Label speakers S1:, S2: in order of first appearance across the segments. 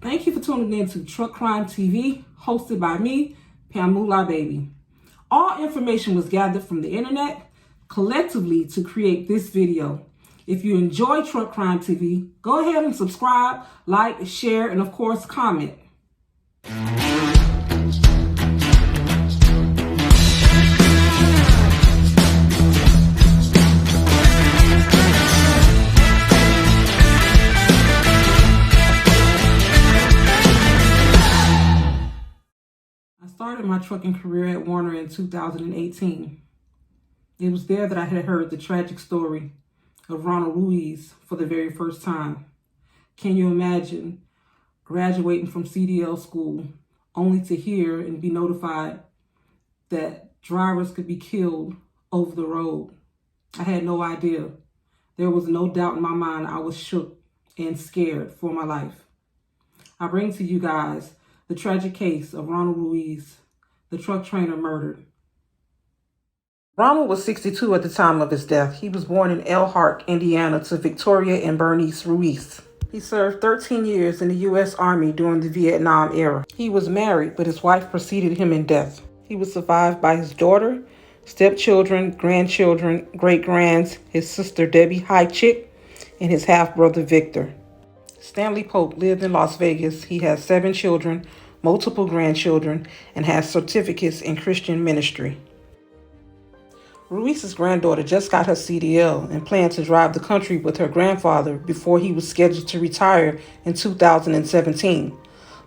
S1: Thank you for tuning in to Truck Crime TV, hosted by me, PamulahBaby. All information was gathered from the internet collectively to create this video. If you enjoy Truck Crime TV, go ahead and subscribe, like, share, and of course, comment. I started my trucking career at Werner in 2018. It was there that I had heard the tragic story of Ronald Ruiz for the very first time. Can you imagine graduating from CDL school only to hear and be notified that drivers could be killed over the road? I had no idea. There was no doubt in my mind. I was shook and scared for my life. I bring to you guys the tragic case of Ronald Ruiz, the truck trainer murdered. Ronald was 62 at the time of his death. He was born in Elkhart, Indiana, to Victoria and Bernice Ruiz. He served 13 years in the U.S. Army during the Vietnam era. He was married, but his wife preceded him in death. He was survived by his daughter, stepchildren, grandchildren, great-grands, his sister Debbie High Chick, and his half-brother Victor. Stanley Polk lived in Las Vegas. He has 7 children, multiple grandchildren, and has certificates in Christian ministry. Ruiz's granddaughter just got her CDL and planned to drive the country with her grandfather before he was scheduled to retire in 2017.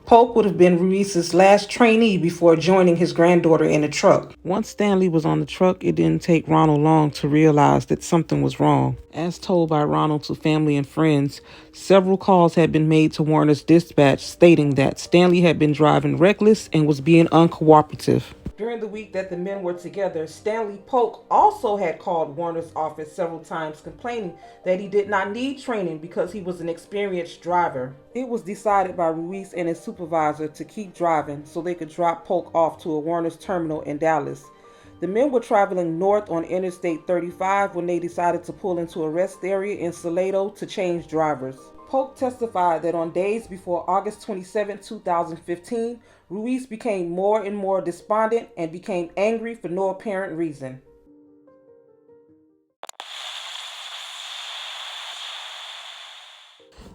S1: Polk would have been Ruiz's last trainee before joining his granddaughter in the truck. Once Stanley was on the truck, it didn't take Ronald long to realize that something was wrong. As told by Ronald to family and friends, several calls had been made to Werner's dispatch stating that Stanley had been driving reckless and was being uncooperative. During the week that the men were together, Stanley Polk also had called Werner's office several times complaining that he did not need training because he was an experienced driver. It was decided by Ruiz and his supervisor to keep driving so they could drop Polk off to a Werner's terminal in Dallas. The men were traveling north on Interstate 35 when they decided to pull into a rest area in Salado to change drivers. Polk testified that on days before August 27, 2015, Ruiz became more and more despondent and became angry for no apparent reason.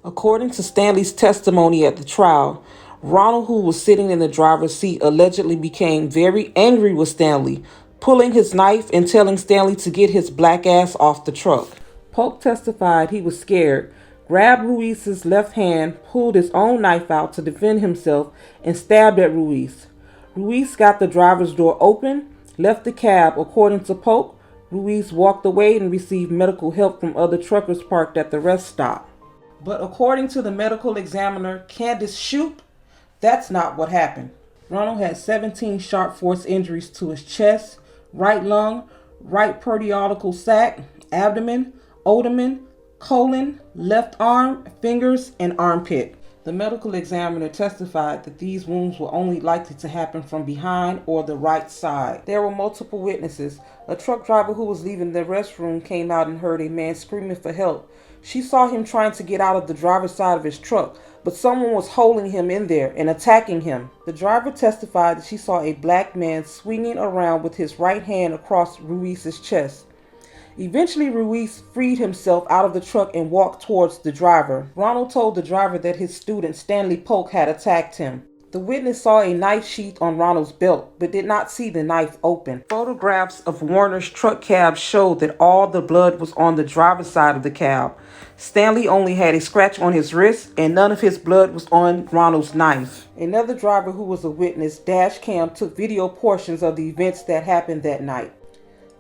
S1: According to Stanley's testimony at the trial, Ronald, who was sitting in the driver's seat, allegedly became very angry with Stanley, pulling his knife and telling Stanley to get his black ass off the truck. Polk testified he was scared, grabbed Ruiz's left hand, pulled his own knife out to defend himself, and stabbed at Ruiz. Ruiz got the driver's door open, left the cab. According to Polk, Ruiz walked away and received medical help from other truckers parked at the rest stop. But according to the medical examiner, Candace Shoup, that's not what happened. Ronald had 17 sharp force injuries to his chest, right lung, right peritonial sac, abdomen, odomen, colon, left arm, fingers, and armpit. The medical examiner testified that these wounds were only likely to happen from behind or the right side. There were multiple witnesses. A truck driver who was leaving the restroom came out and heard a man screaming for help. She saw him trying to get out of the driver's side of his truck, but someone was holding him in there and attacking him. The driver testified that she saw a black man swinging around with his right hand across Ruiz's chest. Eventually, Ruiz freed himself out of the truck and walked towards the driver. Ronald told the driver that his student Stanley Polk had attacked him. The witness saw a knife sheath on Ronald's belt, but did not see the knife open. Photographs of Werner's truck cab showed that all the blood was on the driver's side of the cab. Stanley only had a scratch on his wrist, and none of his blood was on Ronald's knife. Another driver who was a witness, dash cam, took video portions of the events that happened that night.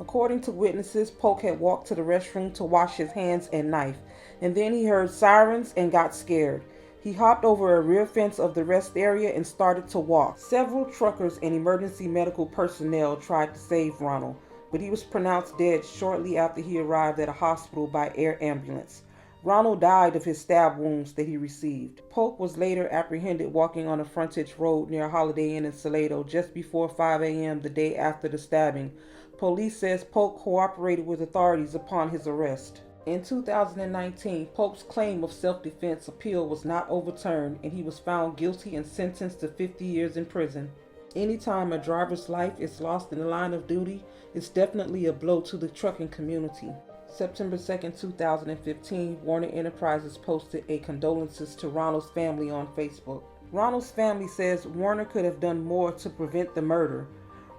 S1: According to witnesses, Polk had walked to the restroom to wash his hands and knife, and then he heard sirens and got scared. He hopped over a rear fence of the rest area and started to walk. Several truckers and emergency medical personnel tried to save Ronald, but he was pronounced dead shortly after he arrived at a hospital by air ambulance. Ronald died of his stab wounds that he received. Polk was later apprehended walking on a frontage road near Holiday Inn in Salado just before 5 a.m. the day after the stabbing. Police says Polk cooperated with authorities upon his arrest. In 2019, Polk's claim of self-defense appeal was not overturned, and he was found guilty and sentenced to 50 years in prison. Anytime a driver's life is lost in the line of duty, it's definitely a blow to the trucking community. September 2nd, 2015, Werner Enterprises posted a condolences to Ronald's family on Facebook. Ronald's family says Werner could have done more to prevent the murder.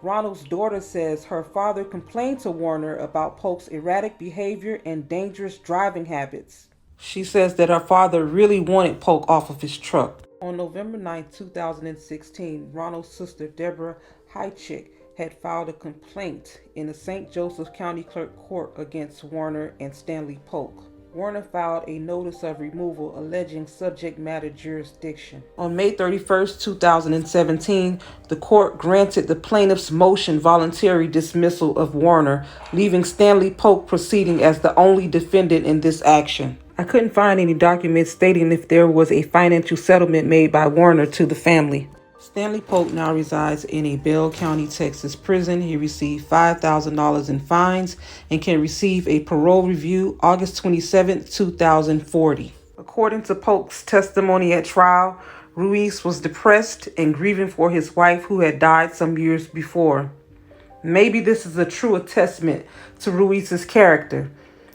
S1: Ronald's daughter says her father complained to Werner about Polk's erratic behavior and dangerous driving habits. She says that her father really wanted Polk off of his truck. On November 9, 2016, Ronald's sister Deborah Hychick had filed a complaint in the St. Joseph County Clerk Court against Werner and Stanley Polk. Werner filed a notice of removal alleging subject matter jurisdiction. On May 31, 2017, the court granted the plaintiff's motion voluntary dismissal of Werner, leaving Stanley Polk proceeding as the only defendant in this action. I couldn't find any documents stating if there was a financial settlement made by Werner to the family. Stanley Polk now resides in a Bell County, Texas prison. He received $5,000 in fines and can receive a parole review August 27, 2040. According to Polk's testimony at trial, Ruiz was depressed and grieving for his wife who had died some years before. Maybe this is a true testament to Ruiz's character,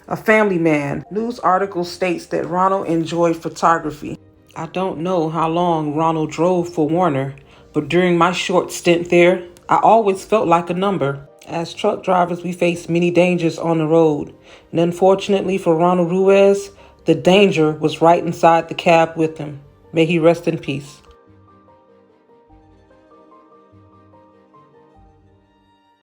S1: a family man. News article states that Ronald enjoyed photography. I don't know how long Ronald drove for Werner, but during my short stint there, I always felt like a number. As truck drivers, we face many dangers on the road, and unfortunately for Ronald Ruiz, the danger was right inside the cab with him. May he rest in peace.